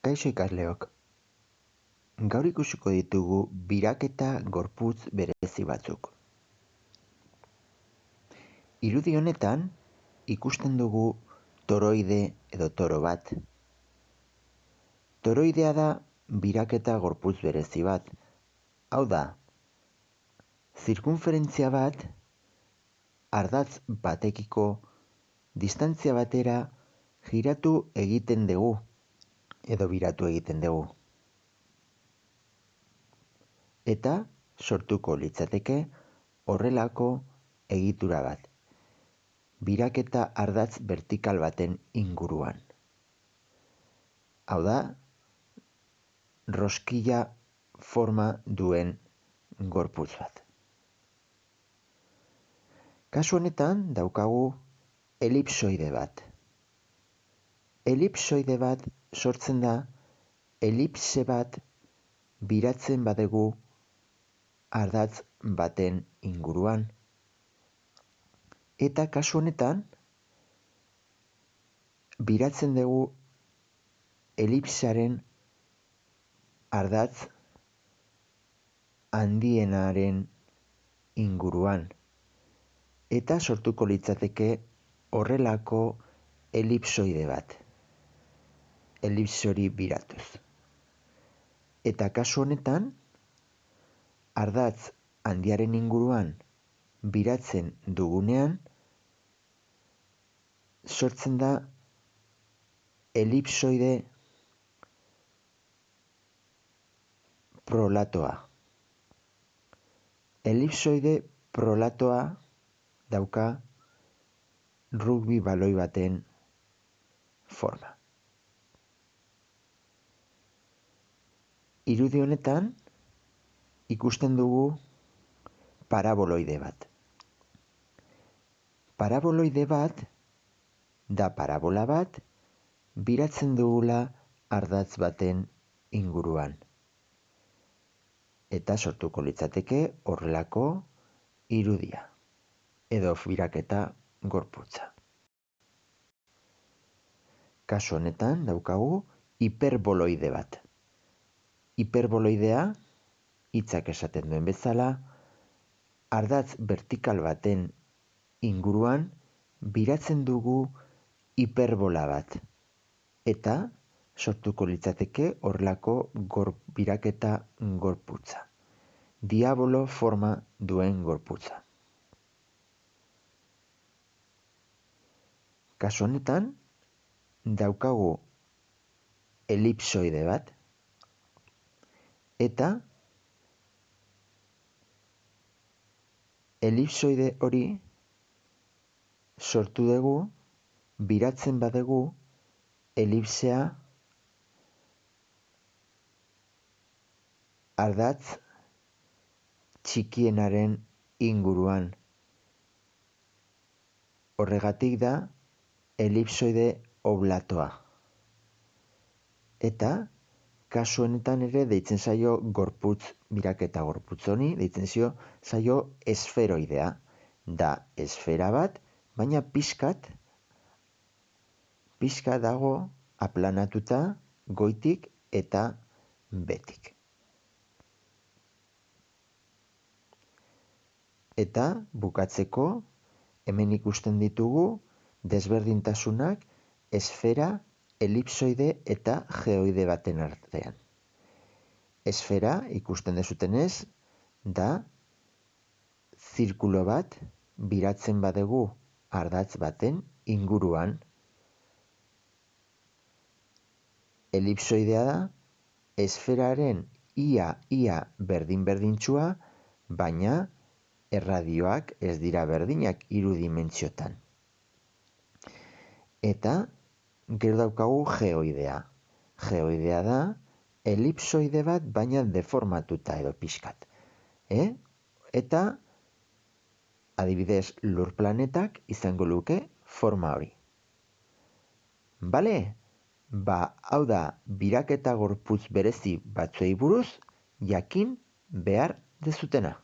Kaixo ikasleok, gaur ikusiko ditugu biraketa gorputz berezi batzuk. Irudi honetan ikusten dugu toroide edo toro bat. Toroidea da biraketa gorputz berezi bat. Hau da, zirkunferentzia bat ardatz batekiko distantzia batera giratu egiten dugu edo biratu egiten dugu. Eta sortuko litzateke horrelako egitura bat, biraketa ardatz vertikal baten inguruan. Hau da, roskilla forma duen gorputz bat. Kasu honetan daukagu elipsoide bat. Elipsoide bat sortzen da elipse bat biratzen badugu ardatz baten inguruan. Eta kasu honetan biratzen dugu elipsearen ardatz handienaren inguruan. Eta sortuko litzateke horrelako elipsoide bat. Elipse hori biratuz. Eta kasu honetan, ardatz handiaren inguruan biratzen dugunean, sortzen da elipsoide prolatoa. Elipsoide prolatoa dauka rugby baloi baten forma. Irudi honetan ikusten dugu paraboloide bat. Paraboloide bat da parabola bat biratzen dugula ardatz baten inguruan. Eta sortuko litzateke horrelako irudia edo biraketa gorputza. Kasu honetan daukagu hiperboloide bat. Hiperboloidea, hitzak esaten duen bezala, ardatz vertikal baten inguruan biratzen dugu hiperbola bat. Eta sortuko litzateke horrelako biraketa gorputza. Diabolo forma duen gorputza. Kasu honetan, daukagu elipsoide bat, eta elipsoide hori sortu dugu, biratzen badugu elipsea ardatz txikienaren inguruan. Horregatik da elipsoide oblatoa. Eta kasu honetan ere deitzen zaio gorputz, biraketa gorputz honi, deitzen zaio esferoidea. Da esfera bat, baina pixkat dago aplanatuta goitik eta behetik. Eta bukatzeko hemen ikusten ditugu desberdintasunak esfera, elipsoide eta geoide baten artean. Esfera, ikusten dezutenez, da zirkulo bat biratzen badugu ardatz baten inguruan. Elipsoidea da esferaren ia berdin-berdintsua, baina erradioak ez dira berdinak 3 dimentsiotan. Eta gero daukagu geoidea. Geoidea da elipsoide bat, baina deformatuta edo pixkat. Eta adibidez lur planetak izango luke forma hori. Bale? Hau da biraketa gorputz berezi batzuei buruz jakin behar dezutena.